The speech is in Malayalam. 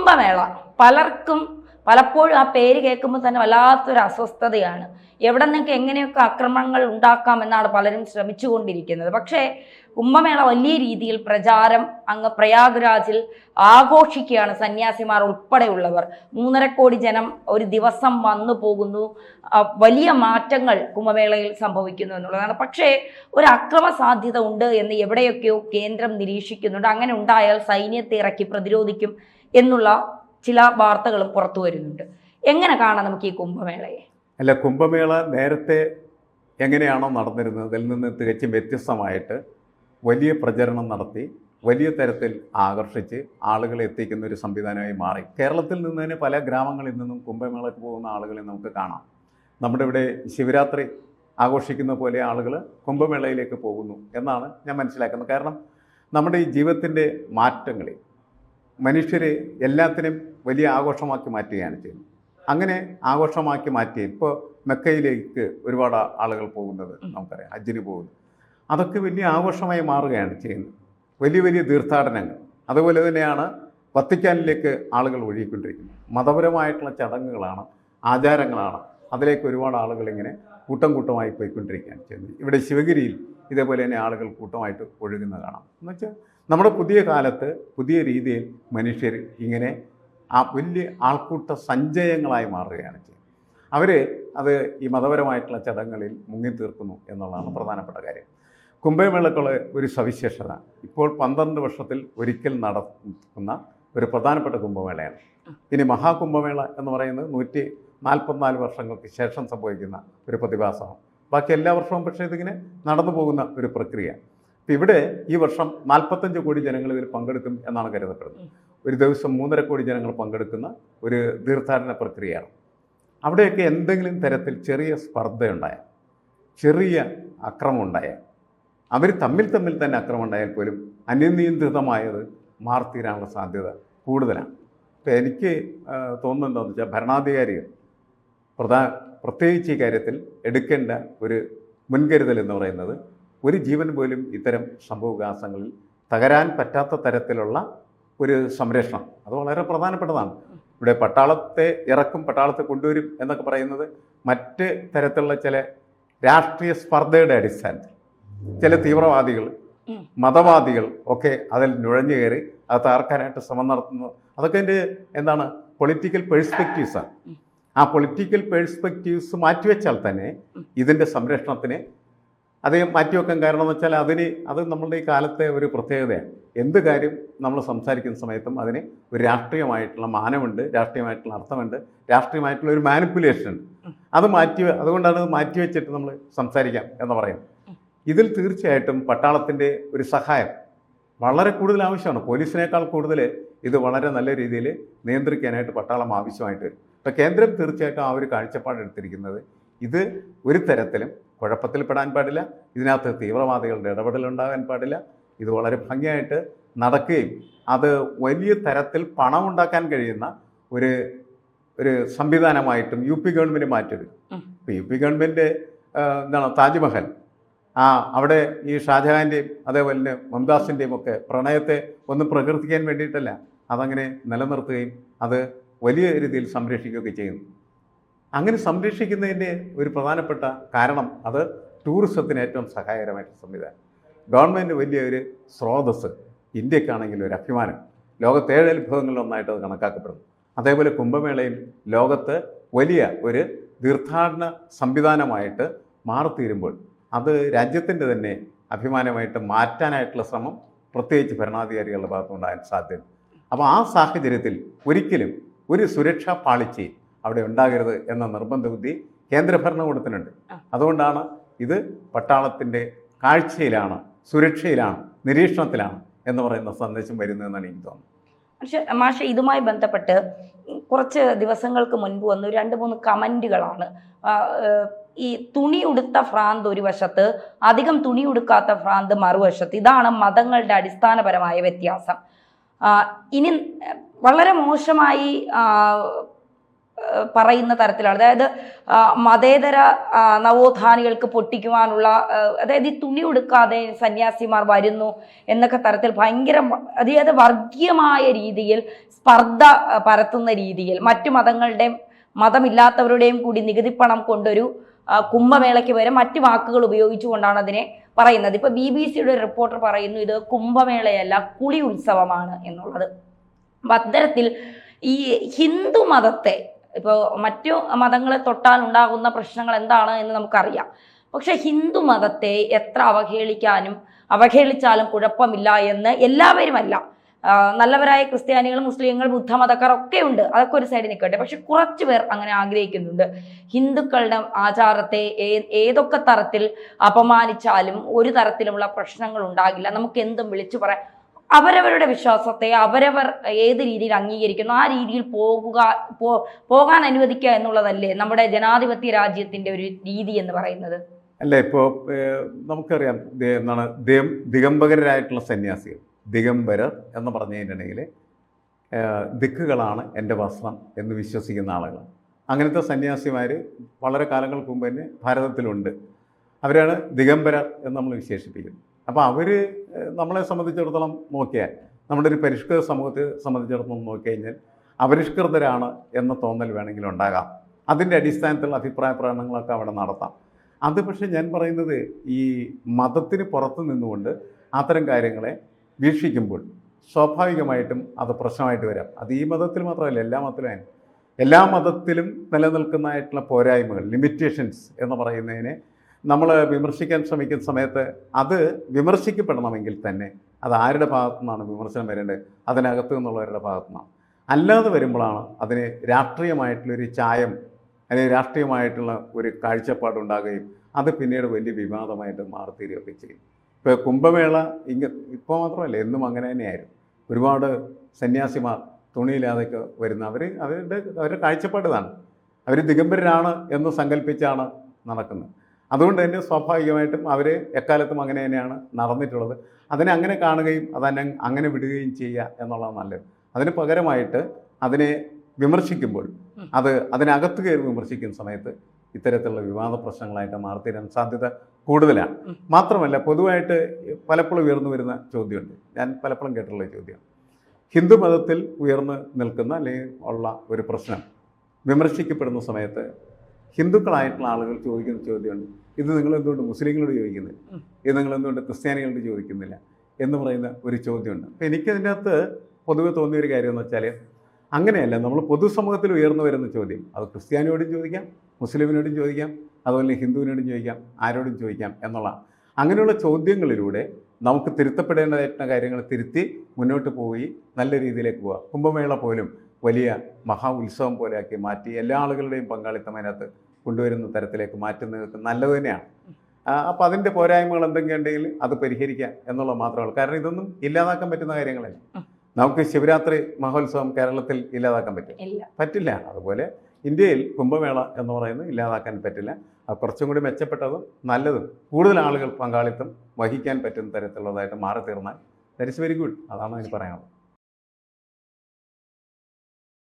കുംഭമേള പലർക്കും പലപ്പോഴും ആ പേര് കേൾക്കുമ്പോൾ തന്നെ വല്ലാത്തൊരു അസ്വസ്ഥതയാണ്. എവിടെ നിന്നൊക്കെ എങ്ങനെയൊക്കെ ആക്രമണങ്ങൾ ഉണ്ടാക്കാമെന്നാണ് പലരും ശ്രമിച്ചുകൊണ്ടിരിക്കുന്നത്. പക്ഷേ കുംഭമേള വലിയ രീതിയിൽ പ്രചാരം അങ്ങ് പ്രയാഗ്രാജിൽ ആഘോഷിക്കുകയാണ് സന്യാസിമാർ ഉൾപ്പെടെയുള്ളവർ. 3.5 കോടി ജനം ഒരു ദിവസം വന്നു പോകുന്നു. വലിയ മാറ്റങ്ങൾ കുംഭമേളയിൽ സംഭവിക്കുന്നു എന്നുള്ളതാണ്. പക്ഷേ ഒരു അക്രമ സാധ്യത ഉണ്ട് എന്ന് എവിടെയൊക്കെയോ കേന്ദ്രം നിരീക്ഷിക്കുന്നുണ്ട്. അങ്ങനെ ഉണ്ടായാൽ സൈന്യത്തെ ഇറക്കി പ്രതിരോധിക്കും എന്നുള്ള ചില വാർത്തകളും പുറത്തു വരുന്നുണ്ട്. എങ്ങനെ കാണാം നമുക്ക് ഈ കുംഭമേളയെ? അല്ല, കുംഭമേള നേരത്തെ എങ്ങനെയാണോ നടന്നിരുന്നത് അതിൽ നിന്ന് തികച്ചും വ്യത്യസ്തമായിട്ട് വലിയ പ്രചരണം നടത്തി വലിയ തരത്തിൽ ആകർഷിച്ച് ആളുകളെ എത്തിക്കുന്ന ഒരു സംവിധാനമായി മാറി. കേരളത്തിൽ നിന്ന് തന്നെ പല ഗ്രാമങ്ങളിൽ നിന്നും കുംഭമേളയ്ക്ക് പോകുന്ന ആളുകളെ നമുക്ക് കാണാം. നമ്മുടെ ഇവിടെ ശിവരാത്രി ആഘോഷിക്കുന്ന പോലെ ആളുകൾ കുംഭമേളയിലേക്ക് പോകുന്നു എന്നാണ് ഞാൻ മനസ്സിലാക്കുന്നത്. കാരണം നമ്മുടെ ഈ ജീവിതത്തിൻ്റെ മാറ്റങ്ങളെ മനുഷ്യർ എല്ലാത്തിനും വലിയ ആഘോഷമാക്കി മാറ്റുകയാണ് ചെയ്യുന്നത്. അങ്ങനെ ആഘോഷമാക്കി മാറ്റി ഇപ്പോൾ മെക്കയിലേക്ക് ഒരുപാട് ആളുകൾ പോകുന്നത് നമുക്കറിയാം, ഹജ്ജിന് പോകുന്നു. അതൊക്കെ വലിയ ആഘോഷമായി മാറുകയാണ് ചെയ്യുന്നത്. വലിയ വലിയ തീർത്ഥാടനങ്ങൾ. അതുപോലെ തന്നെയാണ് വത്തിക്കാനിലേക്ക് ആളുകൾ ഒഴുകിക്കൊണ്ടിരിക്കുന്നത്. മതപരമായിട്ടുള്ള ചടങ്ങുകളാണ്, ആചാരങ്ങളാണ്. അതിലേക്ക് ഒരുപാട് ആളുകൾ ഇങ്ങനെ കൂട്ടം കൂട്ടമായി പോയിക്കൊണ്ടിരിക്കുകയാണ് ചെയ്യുന്നത്. ഇവിടെ ശിവഗിരിയിൽ ഇതേപോലെ തന്നെ ആളുകൾ കൂട്ടമായിട്ട് ഒഴുകുന്ന കാണാം. എന്നുവെച്ചാൽ നമ്മുടെ പുതിയ കാലത്ത് പുതിയ രീതിയിൽ മനുഷ്യർ ഇങ്ങനെ ആ വലിയ ആൾക്കൂട്ട സഞ്ചയങ്ങളായി മാറുകയാണ് ചെയ്യുന്നത്. അവർ അത് ഈ മതപരമായിട്ടുള്ള ചടങ്ങുകളിൽ മുങ്ങിത്തീർക്കുന്നു എന്നുള്ളതാണ് പ്രധാനപ്പെട്ട കാര്യം. കുംഭമേളക്കുള്ള ഒരു സവിശേഷത ഇപ്പോൾ 12 വർഷത്തിൽ ഒരിക്കൽ നടക്കുന്ന ഒരു പ്രധാനപ്പെട്ട കുംഭമേളയാണ്. ഇനി മഹാകുംഭമേള എന്ന് പറയുന്നത് 144 വർഷങ്ങൾക്ക് ശേഷം സംഭവിക്കുന്ന ഒരു പ്രതിഭാസമാണ്. ബാക്കി എല്ലാ വർഷവും പക്ഷേ ഇതിങ്ങനെ നടന്നു പോകുന്ന ഒരു പ്രക്രിയ. അപ്പം ഇവിടെ ഈ വർഷം 45 കോടി ജനങ്ങൾ ഇതിൽ പങ്കെടുക്കും എന്നാണ് കരുതപ്പെടുന്നത്. ഒരു ദിവസം 3.5 കോടി ജനങ്ങൾ പങ്കെടുക്കുന്ന ഒരു തീർത്ഥാടന പ്രക്രിയയാണ്. അവിടെയൊക്കെ എന്തെങ്കിലും തരത്തിൽ ചെറിയ സ്പർദ്ധയുണ്ടായാൽ, ചെറിയ അക്രമം ഉണ്ടായാൽ, അവർ തമ്മിൽ തന്നെ അക്രമം ഉണ്ടായാൽ പോലും അനിയന്ത്രിതമായത് മാറിത്തീരാനുള്ള സാധ്യത കൂടുതലാണ്. ഇപ്പം എനിക്ക് തോന്നുന്നുണ്ടോയെന്ന് വെച്ചാൽ ഭരണാധികാരികൾ പ്രത്യേകിച്ച് ഈ കാര്യത്തിൽ എടുക്കേണ്ട ഒരു മുൻകരുതൽ എന്ന് പറയുന്നത് ഒരു ജീവൻ പോലും ഇത്തരം സംഭവവികാസങ്ങളിൽ തകരാൻ പറ്റാത്ത തരത്തിലുള്ള ഒരു സംരക്ഷണം. അത് വളരെ പ്രധാനപ്പെട്ടതാണ്. ഇവിടെ പട്ടാളത്തെ ഇറക്കും, പട്ടാളത്തെ കൊണ്ടുവരും എന്നൊക്കെ പറയുന്നത് മറ്റ് തരത്തിലുള്ള ചില രാഷ്ട്രീയ സ്പർദ്ധയുടെ അടിസ്ഥാനത്തിൽ ചില തീവ്രവാദികൾ, മതവാദികൾ ഒക്കെ അതിൽ നുഴഞ്ഞു കയറി അത് തകർക്കാനായിട്ട് ശ്രമം നടത്തുന്നു. അതൊക്കെ എൻ്റെ എന്താണ് പൊളിറ്റിക്കൽ പേഴ്സ്പെക്റ്റീവ്സാണ്. ആ പൊളിറ്റിക്കൽ പേഴ്സ്പെക്റ്റീവ്സ് മാറ്റിവെച്ചാൽ തന്നെ ഇതിൻ്റെ സംരക്ഷണത്തിന് അത് മാറ്റിവെക്കാൻ കാരണം എന്ന് വെച്ചാൽ അത് നമ്മളുടെ ഈ കാലത്തെ ഒരു പ്രത്യേകതയാണ്. എന്ത് കാര്യം നമ്മൾ സംസാരിക്കുന്ന സമയത്തും അതിന് ഒരു രാഷ്ട്രീയമായിട്ടുള്ള മാനമുണ്ട്, രാഷ്ട്രീയമായിട്ടുള്ള അർത്ഥമുണ്ട്, രാഷ്ട്രീയമായിട്ടുള്ള ഒരു മാനിപ്പുലേഷൻ ഉണ്ട്. അതുകൊണ്ടാണ് അത് മാറ്റിവെച്ചിട്ട് നമ്മൾ സംസാരിക്കാം എന്ന് പറയുന്നത്. ഇതിൽ തീർച്ചയായിട്ടും പട്ടാളത്തിൻ്റെ ഒരു സഹായം വളരെ കൂടുതൽ ആവശ്യമാണ്. പോലീസിനേക്കാൾ കൂടുതൽ ഇത് വളരെ നല്ല രീതിയിൽ നിയന്ത്രിക്കാനായിട്ട് പട്ടാളം ആവശ്യമായിട്ട് വരും. അപ്പോൾ കേന്ദ്രം തീർച്ചയായിട്ടും ആ ഒരു കാഴ്ചപ്പാടെടുത്തിരിക്കുന്നത് ഇത് ഒരു തരത്തിലും കുഴപ്പത്തിൽപ്പെടാൻ പാടില്ല, ഇതിനകത്ത് തീവ്രവാദികളുടെ ഇടപെടലുണ്ടാകാൻ പാടില്ല, ഇത് വളരെ ഭംഗിയായിട്ട് നടക്കുകയും അത് വലിയ തരത്തിൽ പണമുണ്ടാക്കാൻ കഴിയുന്ന ഒരു സംവിധാനമായിട്ടും യു പി ഗവൺമെൻറ് മാറ്റരുത്. ഇപ്പോൾ യു പി ഗവൺമെൻറ് താജ്മഹൽ അവിടെ ഈ ഷാജഹാൻ്റെയും അതേപോലെ തന്നെ മുംതാസിൻ്റെയും ഒക്കെ പ്രണയത്തെ ഒന്ന് പ്രകീർത്തിക്കാൻ വേണ്ടിയിട്ടല്ല, അതങ്ങനെ നിലനിർത്തുകയും അത് വലിയ രീതിയിൽ സംരക്ഷിക്കുകയൊക്കെ ചെയ്യുന്നു. അങ്ങനെ സംരക്ഷിക്കുന്നതിൻ്റെ ഒരു പ്രധാനപ്പെട്ട കാരണം അത് ടൂറിസത്തിന് ഏറ്റവും സഹായകരമായിട്ടുള്ള സംവിധാനം. ഗവൺമെൻറ് വലിയ ഒരു സ്രോതസ്സ്, ഇന്ത്യക്കാണെങ്കിൽ ഒരു അഭിമാനം, ലോകത്തെ 7 അത്ഭുതങ്ങളിലൊന്നായിട്ട് അത് കണക്കാക്കപ്പെടുന്നു. അതേപോലെ കുംഭമേളയും ലോകത്ത് വലിയ ഒരു തീർത്ഥാടന സംവിധാനമായിട്ട് മാറിത്തീരുമ്പോൾ അത് രാജ്യത്തിൻ്റെ തന്നെ അഭിമാനമായിട്ട് മാറ്റാനായിട്ടുള്ള ശ്രമം പ്രത്യേകിച്ച് ഭരണാധികാരികളുടെ ഭാഗത്തുനിന്നുണ്ടാകാൻ സാധ്യത. അപ്പോൾ ആ സാഹചര്യത്തിൽ ഒരിക്കലും ഒരു സുരക്ഷാ പാളിച്ചയും അവിടെ ഉണ്ടാകരുത് എന്ന നിർബന്ധ ബുദ്ധി കേന്ദ്ര ഭരണകൂടത്തിനുണ്ട്. അതുകൊണ്ടാണ് ഇത് പട്ടാളത്തിൻ്റെ കാഴ്ചയിലാണ്, സുരക്ഷയിലാണ്, നിരീക്ഷണത്തിലാണ് എന്ന് പറയുന്ന സന്ദേശം വരുന്നതെന്നാണ് എനിക്ക് തോന്നുന്നത്. പക്ഷേ മാഷെ, ഇതുമായി ബന്ധപ്പെട്ട് കുറച്ച് ദിവസങ്ങൾക്ക് മുൻപ് വന്നു 2-3 കമൻറ്റുകളാണ്. ഈ തുണി ഉടുത്ത ഭ്രാന്ത് ഒരു വശത്ത്, അധികം തുണി ഉടുക്കാത്ത ഭ്രാന്ത് മറുവശത്ത്. ഇതാണ് മതങ്ങളുടെ അടിസ്ഥാനപരമായ വ്യത്യാസം. ഇനി വളരെ മോശമായി പറയുന്ന തരത്തിലാണ്. അതായത് മതേതര നവോത്ഥാനികൾക്ക് പൊട്ടിക്കുവാനുള്ള, അതായത് ഈ തുണി ഉടുക്കാതെ സന്യാസിമാർ വരുന്നു എന്നൊക്കെ തരത്തിൽ ഭയങ്കര, അതായത് വർഗീയമായ രീതിയിൽ സ്പർദ്ധ പരത്തുന്ന രീതിയിൽ മറ്റു മതമില്ലാത്തവരുടെയും കൂടി നികുതിപ്പണം കൊണ്ടൊരു കുംഭമേളയ്ക്ക് വരെ മറ്റു വാക്കുകൾ ഉപയോഗിച്ചുകൊണ്ടാണ് അതിനെ പറയുന്നത്. ഇപ്പൊ BBC-യുടെ ഒരു റിപ്പോർട്ടർ പറയുന്നു ഇത് കുംഭമേളയല്ല കുളി ഉത്സവമാണ് എന്നുള്ളത്. അപ്പൊ അത്തരത്തിൽ ഈ ഹിന്ദു മതത്തെ, ഇപ്പോൾ മറ്റു മതങ്ങളെ തൊട്ടാൽ ഉണ്ടാകുന്ന പ്രശ്നങ്ങൾ എന്താണ് എന്ന് നമുക്കറിയാം. പക്ഷെ ഹിന്ദു മതത്തെ എത്ര അവഹേളിച്ചാലും കുഴപ്പമില്ല എന്ന് എല്ലാവരുമല്ല, നല്ലവരായ ക്രിസ്ത്യാനികൾ, മുസ്ലിങ്ങൾ, ബുദ്ധമതക്കാർ ഒക്കെ ഉണ്ട്, അതൊക്കെ ഒരു സൈഡിൽ നിൽക്കട്ടെ. പക്ഷെ കുറച്ചു പേർ അങ്ങനെ ആഗ്രഹിക്കുന്നുണ്ട്. ഹിന്ദുക്കളുടെ ആചാരത്തെ ഏതൊക്കെ തരത്തിൽ അപമാനിച്ചാലും ഒരു തരത്തിലുമുള്ള പ്രശ്നങ്ങൾ ഉണ്ടാകില്ല, നമുക്ക് എന്തും വിളിച്ചു പറയാം. അവരവരുടെ വിശ്വാസത്തെ അവരവർ ഏത് രീതിയിൽ അംഗീകരിക്കുന്നു ആ രീതിയിൽ പോകാൻ അനുവദിക്കുക എന്നുള്ളതല്ലേ നമ്മുടെ ജനാധിപത്യ രാജ്യത്തിന്റെ ഒരു രീതി എന്ന് പറയുന്നത്? അല്ല, ഇപ്പോൾ നമുക്കറിയാം എന്താണ് ദിഗംബരരായിട്ടുള്ള സന്യാസികൾ, ദിഗംബരർ എന്ന് പറഞ്ഞതിനിടയിൽ ദിക്കുകളാണ് എൻ്റെ വസ്ത്രം എന്ന് വിശ്വസിക്കുന്ന ആളുകൾ. അങ്ങനത്തെ സന്യാസിമാർ വളരെ കാലങ്ങൾക്ക് മുമ്പ് തന്നെ ഭാരതത്തിലുണ്ട്. അവരാണ് ദിഗംബരർ എന്ന് നമ്മൾ വിശേഷിപ്പിക്കുന്നത്. അപ്പോൾ അവർ നമ്മളെ സംബന്ധിച്ചിടത്തോളം നോക്കിയാൽ, നമ്മുടെ ഒരു പരിഷ്കൃത സമൂഹത്തെ സംബന്ധിച്ചിടത്തോളം നോക്കിക്കഴിഞ്ഞാൽ അപരിഷ്കൃതരാണ് എന്ന തോന്നൽ വേണമെങ്കിൽ ഉണ്ടാകാം. അതിൻ്റെ അടിസ്ഥാനത്തിലുള്ള അഭിപ്രായ പ്രകടനങ്ങളൊക്കെ അവിടെ നടത്താം. അത് പക്ഷേ ഞാൻ പറയുന്നത് ഈ മതത്തിന് പുറത്ത് നിന്നുകൊണ്ട് അത്തരം കാര്യങ്ങളെ വീക്ഷിക്കുമ്പോൾ സ്വാഭാവികമായിട്ടും അത് പ്രശ്നമായിട്ട് വരാം. അത് ഈ മതത്തിൽ മാത്രമല്ല, എല്ലാ മതത്തിലും നിലനിൽക്കുന്നതായിട്ടുള്ള പോരായ്മകൾ, ലിമിറ്റേഷൻസ് എന്ന് പറയുന്നതിനെ നമ്മൾ വിമർശിക്കാൻ ശ്രമിക്കുന്ന സമയത്ത് അത് വിമർശിക്കപ്പെടണമെങ്കിൽ തന്നെ അത് ആരുടെ ഭാഗത്തു നിന്നാണ് വിമർശനം വരേണ്ടത്? അതിനകത്ത് നിന്നുള്ളവരുടെ ഭാഗത്തു നിന്നാണ്. അല്ലാതെ വരുമ്പോഴാണ് അതിന് രാഷ്ട്രീയമായിട്ടുള്ളൊരു ചായം അല്ലെങ്കിൽ രാഷ്ട്രീയമായിട്ടുള്ള ഒരു കാഴ്ചപ്പാടുണ്ടാകുകയും അത് പിന്നീട് വലിയ വിവാദമായിട്ട് മാറിത്തീരുകയൊക്കെ ചെയ്യും. ഇപ്പോൾ കുംഭമേള ഇപ്പോൾ മാത്രമല്ല, എന്നും അങ്ങനെ തന്നെയായിരുന്നു. ഒരുപാട് സന്യാസിമാർ തുണിയില്ലാതൊക്കെ വരുന്ന അവരുടെ കാഴ്ചപ്പാട് ഇതാണ്. അവർ ദിഗംബരരാണ് എന്ന് സങ്കല്പിച്ചാണ് നടക്കുന്നത്. അതുകൊണ്ട് തന്നെ സ്വാഭാവികമായിട്ടും അവർ എക്കാലത്തും അങ്ങനെ തന്നെയാണ് നടന്നിട്ടുള്ളത്. അതിനെ അങ്ങനെ കാണുകയും അങ്ങനെ വിടുകയും ചെയ്യുക എന്നുള്ളത് നല്ലത്. അതിന് പകരമായിട്ട് അതിനെ വിമർശിക്കുമ്പോൾ അതിനകത്ത് കയറി വിമർശിക്കുന്ന സമയത്ത് ഇത്തരത്തിലുള്ള വിവാദ പ്രശ്നങ്ങളായിട്ട് മാറിത്തീരാൻ സാധ്യത കൂടുതലാണ്. മാത്രമല്ല, പൊതുവായിട്ട് പലപ്പോഴും ഉയർന്നു വരുന്ന ചോദ്യമുണ്ട്, ഞാൻ പലപ്പോഴും കേട്ടിട്ടുള്ള ചോദ്യം, ഹിന്ദു മതത്തിൽ ഉയർന്നു നിൽക്കുന്ന അല്ലെങ്കിൽ ഉള്ള ഒരു പ്രശ്നം വിമർശിക്കപ്പെടുന്ന സമയത്ത് ഹിന്ദുക്കളായിട്ടുള്ള ആളുകൾ ചോദിക്കുന്ന ചോദ്യമുണ്ട്, ഇത് നിങ്ങളെന്തുകൊണ്ട് മുസ്ലിങ്ങളോട് ചോദിക്കുന്നില്ല, ഇത് നിങ്ങളെന്തുകൊണ്ട് ക്രിസ്ത്യാനികളോട് ചോദിക്കുന്നില്ല എന്ന് പറയുന്ന ഒരു ചോദ്യമുണ്ട്. അപ്പോൾ എനിക്കതിൻ്റെ അകത്ത് പൊതുവെ തോന്നിയൊരു കാര്യം എന്ന് വെച്ചാൽ, അങ്ങനെയല്ല, നമ്മൾ പൊതുസമൂഹത്തിൽ ഉയർന്നു വരുന്ന ചോദ്യം അത് ക്രിസ്ത്യാനിയോടും ചോദിക്കാം, മുസ്ലിമിനോടും ചോദിക്കാം, അതുപോലെ ഹിന്ദുവിനോടും ചോദിക്കാം, ആരോടും ചോദിക്കാം എന്നുള്ളതാണ്. അങ്ങനെയുള്ള ചോദ്യങ്ങളിലൂടെ നമുക്ക് തിരുത്തപ്പെടേണ്ടതായിട്ടുള്ള കാര്യങ്ങൾ തിരുത്തി മുന്നോട്ട് പോയി നല്ല രീതിയിലേക്ക് പോകാം. കുംഭമേള പോലും വലിയ മഹാ ഉത്സവം പോലെയാക്കി മാറ്റി എല്ലാ ആളുകളുടെയും പങ്കാളിത്തം അതിനകത്ത് കൊണ്ടുവരുന്ന തരത്തിലേക്ക് മാറ്റുന്നത് നല്ലത് തന്നെയാണ്. അപ്പോൾ അതിൻ്റെ പോരായ്മകൾ എന്തെങ്കിലുണ്ടെങ്കിൽ അത് പരിഹരിക്കുക എന്നുള്ളത് മാത്രമേ. കാരണം ഇതൊന്നും ഇല്ലാതാക്കാൻ പറ്റുന്ന കാര്യങ്ങളല്ല. നമുക്ക് ശിവരാത്രി മഹോത്സവം കേരളത്തിൽ ഇല്ലാതാക്കാൻ പറ്റില്ല. അതുപോലെ ഇന്ത്യയിൽ കുംഭമേള എന്ന് പറയുന്നത് ഇല്ലാതാക്കാൻ പറ്റില്ല. അത് കുറച്ചും കൂടി മെച്ചപ്പെട്ടതും നല്ലതും കൂടുതൽ ആളുകൾ പങ്കാളിത്തം വഹിക്കാൻ പറ്റുന്ന തരത്തിലുള്ളതായിട്ട് മാറി തീർന്നാൽ ദാറ്റ് ഇസ് വെരി ഗുഡ്. അതാണ് എനിക്ക് പറയാനുള്ളത്.